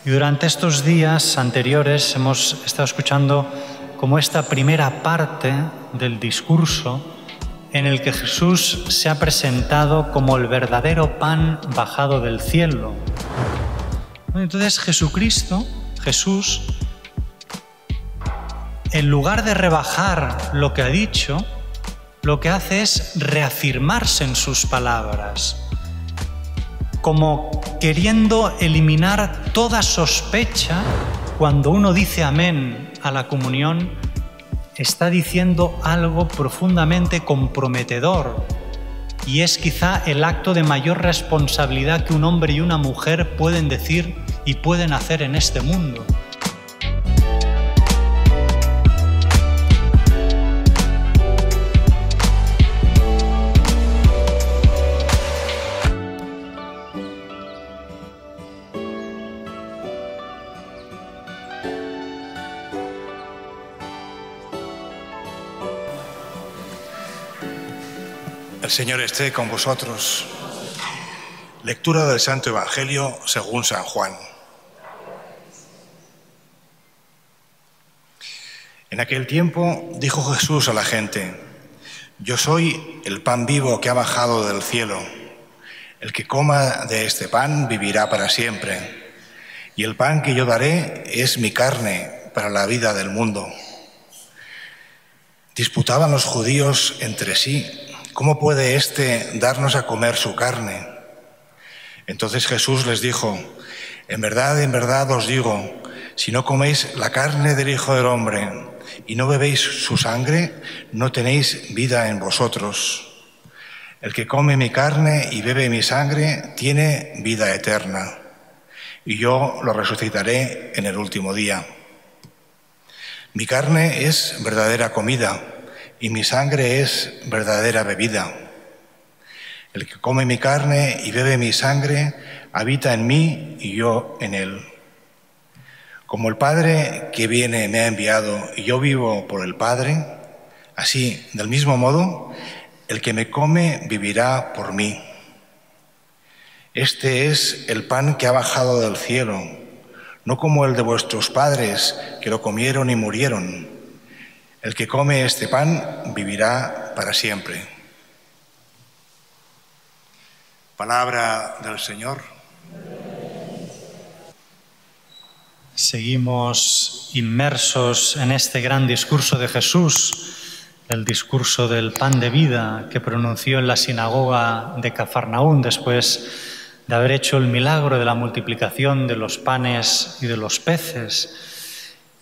Y durante estos días anteriores hemos estado escuchando como esta primera parte del discurso en el que Jesús se ha presentado como el verdadero pan bajado del cielo. Entonces Jesús, en lugar de rebajar lo que ha dicho, lo que hace es reafirmarse en sus palabras, como queriendo eliminar toda sospecha. Cuando uno dice amén a la comunión, está diciendo algo profundamente comprometedor, y es quizá el acto de mayor responsabilidad que un hombre y una mujer pueden decir y pueden hacer en este mundo. El Señor esté con vosotros. Lectura del Santo Evangelio según San Juan. En aquel tiempo dijo Jesús a la gente: Yo soy el pan vivo que ha bajado del cielo. El que coma de este pan vivirá para siempre. Y el pan que yo daré es mi carne para la vida del mundo. Disputaban los judíos entre sí: ¿Cómo puede éste darnos a comer su carne? Entonces Jesús les dijo: en verdad os digo, si no coméis la carne del Hijo del Hombre y no bebéis su sangre, no tenéis vida en vosotros. El que come mi carne y bebe mi sangre tiene vida eterna, y yo lo resucitaré en el último día. Mi carne es verdadera comida, y mi sangre es verdadera bebida. El que come mi carne y bebe mi sangre habita en mí y yo en él. Como el Padre que viene me ha enviado y yo vivo por el Padre, así, del mismo modo, el que me come vivirá por mí. Este es el pan que ha bajado del cielo, no como el de vuestros padres, que lo comieron y murieron. El que come este pan vivirá para siempre. Palabra del Señor. Seguimos inmersos en este gran discurso de Jesús, el discurso del pan de vida que pronunció en la sinagoga de Cafarnaún después de haber hecho el milagro de la multiplicación de los panes y de los peces.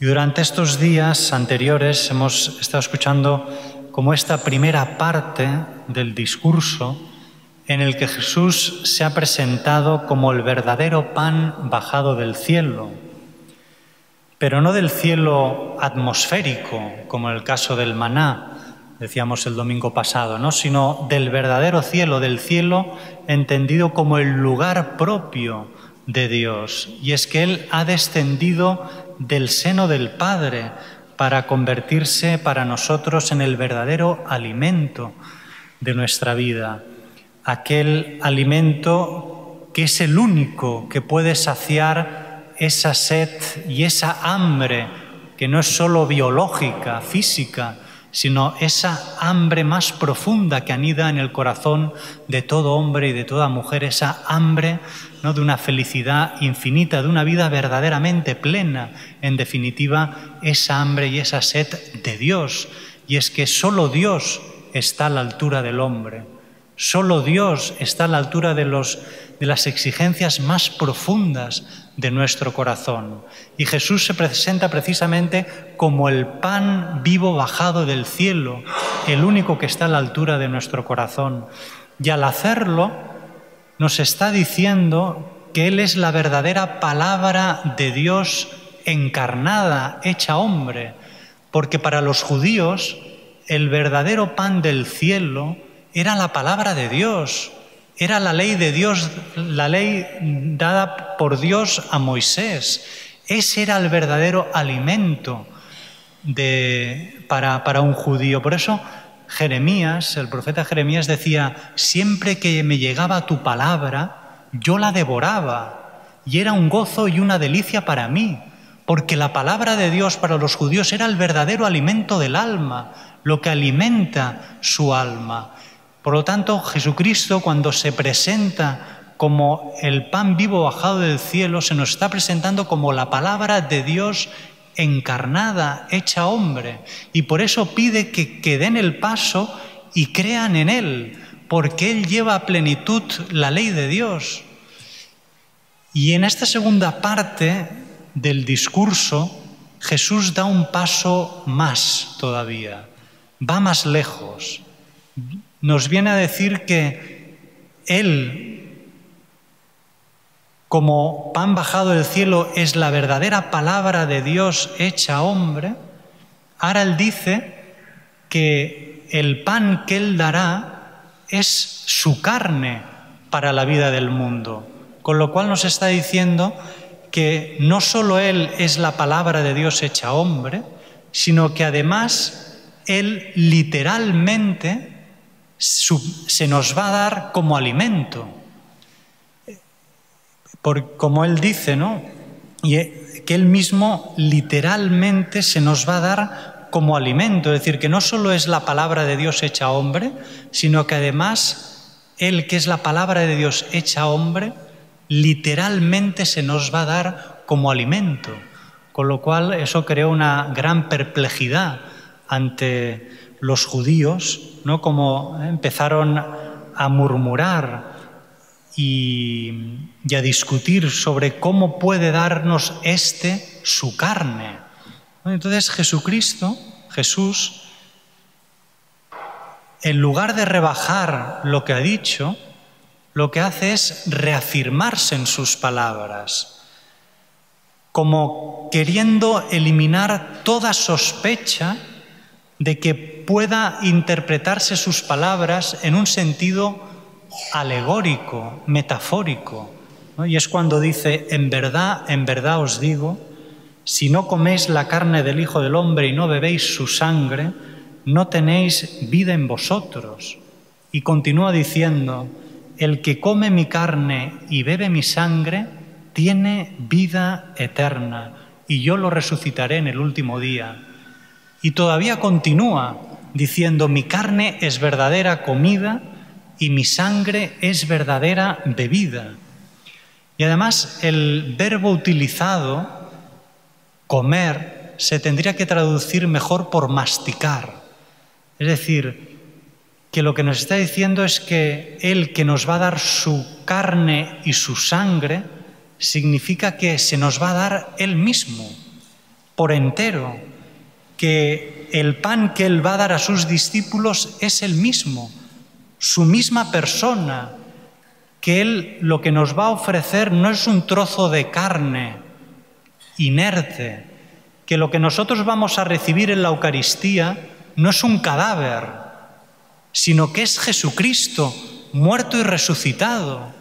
Y durante estos días anteriores hemos estado escuchando como esta primera parte del discurso en el que Jesús se ha presentado como el verdadero pan bajado del cielo, pero no del cielo atmosférico, como en el caso del maná, decíamos el domingo pasado, ¿no? Sino del verdadero cielo, del cielo entendido como el lugar propio de Dios. Y es que Él ha descendido del seno del Padre para convertirse para nosotros en el verdadero alimento de nuestra vida. Aquel alimento que es el único que puede saciar esa sed y esa hambre que no es solo biológica, física, sino esa hambre más profunda que anida en el corazón de todo hombre y de toda mujer, esa hambre, ¿no?, de una felicidad infinita, de una vida verdaderamente plena, en definitiva, esa hambre y esa sed de Dios. Y es que solo Dios está a la altura del hombre, solo Dios está a la altura de las exigencias más profundas de nuestro corazón. Y Jesús se presenta precisamente como el pan vivo bajado del cielo, el único que está a la altura de nuestro corazón. Y al hacerlo, nos está diciendo que Él es la verdadera palabra de Dios encarnada, hecha hombre, porque para los judíos el verdadero pan del cielo era la palabra de Dios. Era la ley de Dios, la ley dada por Dios a Moisés. Ese era el verdadero alimento para un judío. Por eso Jeremías, el profeta Jeremías decía: siempre que me llegaba tu palabra, yo la devoraba. y era un gozo y una delicia para mí, porque la palabra de Dios para los judíos era el verdadero alimento del alma, lo que alimenta su alma. Por lo tanto, Jesucristo, cuando se presenta como el pan vivo bajado del cielo, se nos está presentando como la palabra de Dios encarnada, hecha hombre. Y por eso pide que den el paso y crean en Él, porque Él lleva a plenitud la ley de Dios. Y en esta segunda parte del discurso, Jesús da un paso más todavía, va más lejos. Nos viene a decir que Él, como pan bajado del cielo, es la verdadera palabra de Dios hecha hombre. Ahora Él dice que el pan que Él dará es su carne para la vida del mundo. Con lo cual nos está diciendo que no solo Él es la palabra de Dios hecha hombre, sino que además Él literalmente se nos va a dar como alimento. Como Él dice, ¿no? Y que Él mismo literalmente se nos va a dar como alimento. Es decir, que no solo es la palabra de Dios hecha hombre, sino que además Él, que es la palabra de Dios hecha hombre, literalmente se nos va a dar como alimento. Con lo cual eso creó una gran perplejidad ante los judíos, ¿no? Como empezaron a murmurar y a discutir sobre cómo puede darnos su carne. Entonces Jesús, en lugar de rebajar lo que ha dicho, lo que hace es reafirmarse en sus palabras, como queriendo eliminar toda sospecha de que pueda interpretarse sus palabras en un sentido alegórico, metafórico, ¿no? Y es cuando dice, en verdad os digo, si no coméis la carne del Hijo del Hombre y no bebéis su sangre, no tenéis vida en vosotros. Y continúa diciendo, el que come mi carne y bebe mi sangre tiene vida eterna, y yo lo resucitaré en el último día. Y todavía continúa diciendo, mi carne es verdadera comida y mi sangre es verdadera bebida. Y además el verbo utilizado, comer, se tendría que traducir mejor por masticar. Es decir, que lo que nos está diciendo es que Él, que nos va a dar su carne y su sangre, significa que se nos va a dar Él mismo, por entero, que el pan que Él va a dar a sus discípulos es Él mismo, su misma persona, que Él lo que nos va a ofrecer no es un trozo de carne inerte, que lo que nosotros vamos a recibir en la Eucaristía no es un cadáver, sino que es Jesucristo, muerto y resucitado,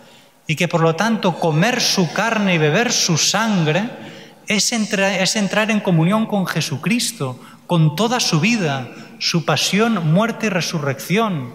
y que por lo tanto comer su carne y beber su sangre es entrar en comunión con Jesucristo, con toda su vida, su pasión, muerte y resurrección,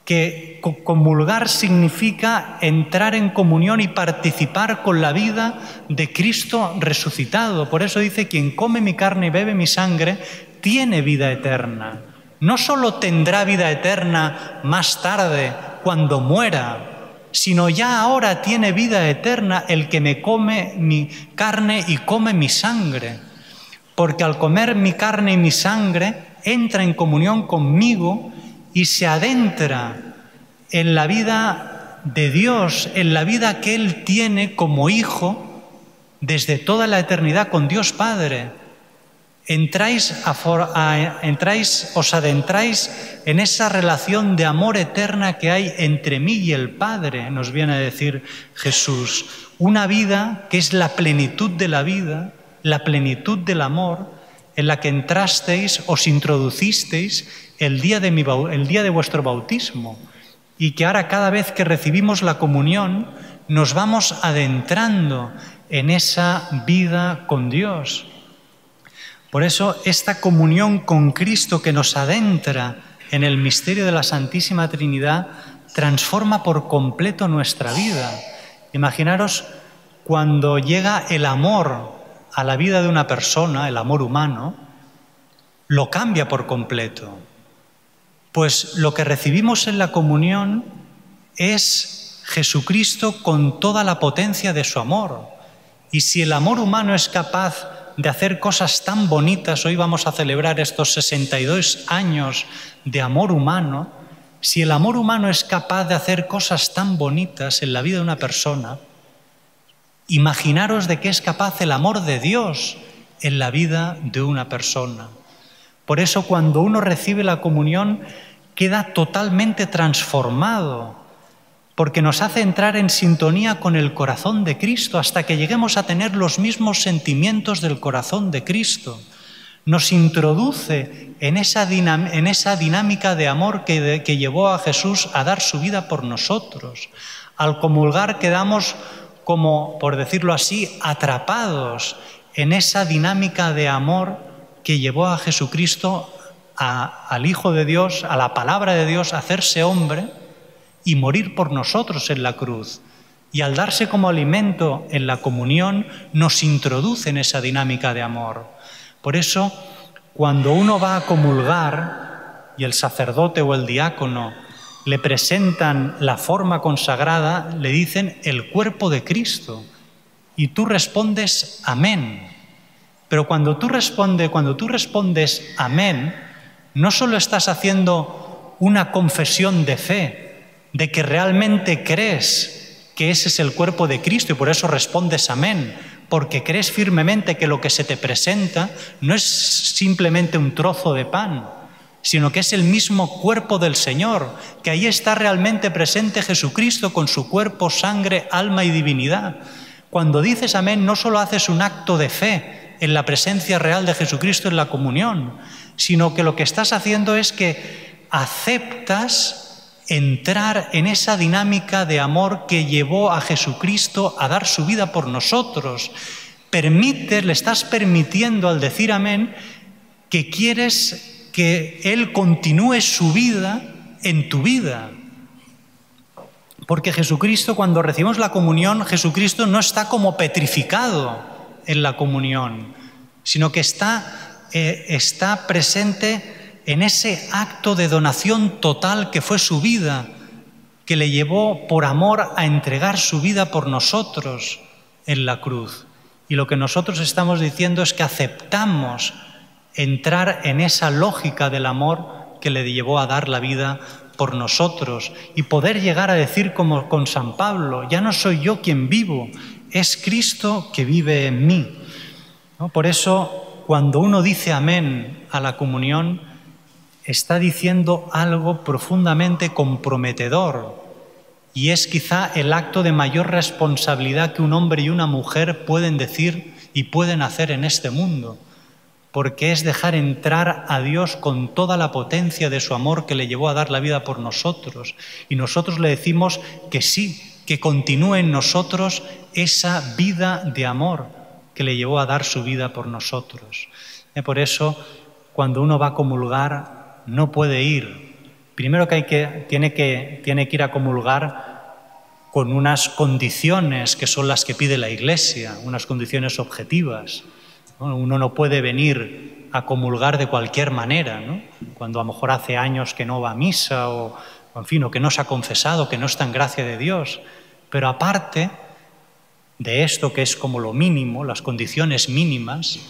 que comulgar significa entrar en comunión y participar con la vida de Cristo resucitado. Por eso dice, quien come mi carne y bebe mi sangre tiene vida eterna. No solo tendrá vida eterna más tarde, cuando muera, sino ya ahora tiene vida eterna el que me come mi carne y come mi sangre. Porque al comer mi carne y mi sangre, entra en comunión conmigo y se adentra en la vida de Dios, en la vida que Él tiene como Hijo desde toda la eternidad con Dios Padre. Os adentráis en esa relación de amor eterna que hay entre mí y el Padre, nos viene a decir Jesús. Una vida que es la plenitud de la vida, la plenitud del amor, en la que entrasteis, os introducisteis el día de vuestro bautismo, y que ahora cada vez que recibimos la comunión nos vamos adentrando en esa vida con Dios. Por eso esta comunión con Cristo que nos adentra en el misterio de la Santísima Trinidad transforma por completo nuestra vida. Imaginaros cuando llega el amor a la vida de una persona, el amor humano, lo cambia por completo. Pues lo que recibimos en la comunión es Jesucristo con toda la potencia de su amor. Y si el amor humano es capaz de hacer cosas tan bonitas, hoy vamos a celebrar estos 62 años de amor humano, si el amor humano es capaz de hacer cosas tan bonitas en la vida de una persona, imaginaros de qué es capaz el amor de Dios en la vida de una persona. Por eso cuando uno recibe la comunión queda totalmente transformado, porque nos hace entrar en sintonía con el corazón de Cristo hasta que lleguemos a tener los mismos sentimientos del corazón de Cristo. Nos introduce en esa dinámica de amor que llevó a Jesús a dar su vida por nosotros. Al comulgar quedamos como, por decirlo así, atrapados en esa dinámica de amor que llevó a Jesucristo, al Hijo de Dios, a la palabra de Dios, a hacerse hombre y morir por nosotros en la cruz. Y al darse como alimento en la comunión, nos introduce en esa dinámica de amor. Por eso, cuando uno va a comulgar y el sacerdote o el diácono le presentan la forma consagrada, le dicen el cuerpo de Cristo. Y tú respondes amén. Pero cuando tú respondes amén, no solo estás haciendo una confesión de fe, de que realmente crees que ese es el cuerpo de Cristo y por eso respondes amén, porque crees firmemente que lo que se te presenta no es simplemente un trozo de pan, sino que es el mismo cuerpo del Señor, que ahí está realmente presente Jesucristo con su cuerpo, sangre, alma y divinidad. Cuando dices amén, no solo haces un acto de fe en la presencia real de Jesucristo en la comunión, sino que lo que estás haciendo es que aceptas entrar en esa dinámica de amor que llevó a Jesucristo a dar su vida por nosotros. Le estás permitiendo al decir amén que quieres que Él continúe su vida en tu vida. Porque Jesucristo, cuando recibimos la comunión, Jesucristo no está como petrificado en la comunión, sino que está presente en ese acto de donación total que fue su vida, que le llevó por amor a entregar su vida por nosotros en la cruz. Y lo que nosotros estamos diciendo es que aceptamos entrar en esa lógica del amor que le llevó a dar la vida por nosotros y poder llegar a decir como con San Pablo, ya no soy yo quien vivo, es Cristo que vive en mí. ¿No? Por eso, cuando uno dice amén a la comunión, está diciendo algo profundamente comprometedor y es quizá el acto de mayor responsabilidad que un hombre y una mujer pueden decir y pueden hacer en este mundo, porque es dejar entrar a Dios con toda la potencia de su amor que le llevó a dar la vida por nosotros. Y nosotros le decimos que sí, que continúe en nosotros esa vida de amor que le llevó a dar su vida por nosotros. Por eso, cuando uno va a comulgar, no puede ir. Primero tiene que ir a comulgar con unas condiciones que son las que pide la Iglesia, unas condiciones objetivas. Uno no puede venir a comulgar de cualquier manera, ¿no? Cuando a lo mejor hace años que no va a misa o que no se ha confesado, que no está en gracia de Dios. Pero aparte de esto, que es como lo mínimo, las condiciones mínimas,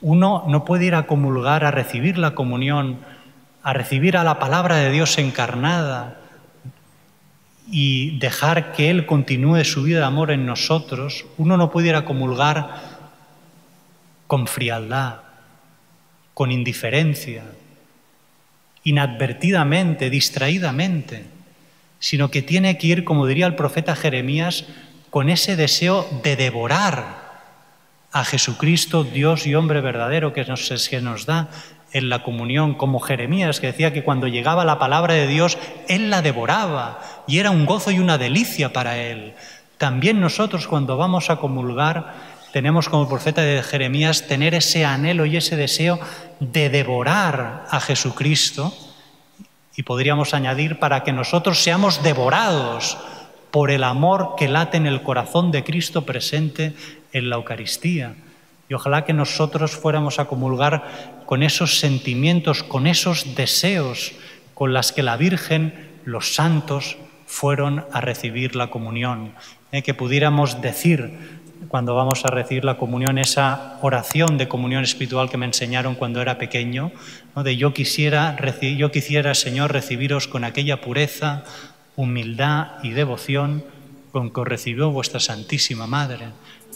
uno no puede ir a comulgar, a recibir la comunión, a recibir a la palabra de Dios encarnada y dejar que Él continúe su vida de amor en nosotros. Uno no puede ir a comulgar con frialdad, con indiferencia, inadvertidamente, distraídamente, sino que tiene que ir, como diría el profeta Jeremías, con ese deseo de devorar a Jesucristo, Dios y hombre verdadero que nos da en la comunión, como Jeremías, que decía que cuando llegaba la palabra de Dios, él la devoraba y era un gozo y una delicia para él. También nosotros, cuando vamos a comulgar, tenemos como profeta de Jeremías tener ese anhelo y ese deseo de devorar a Jesucristo, y podríamos añadir para que nosotros seamos devorados por el amor que late en el corazón de Cristo presente en la Eucaristía. Y ojalá que nosotros fuéramos a comulgar con esos sentimientos, con esos deseos con las que la Virgen, los santos, fueron a recibir la comunión. Que pudiéramos decir, cuando vamos a recibir la comunión, esa oración de comunión espiritual que me enseñaron cuando era pequeño, ¿no? De yo quisiera, Señor, recibiros con aquella pureza, humildad y devoción con que os recibió vuestra Santísima Madre,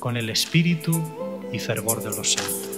con el espíritu y fervor de los santos.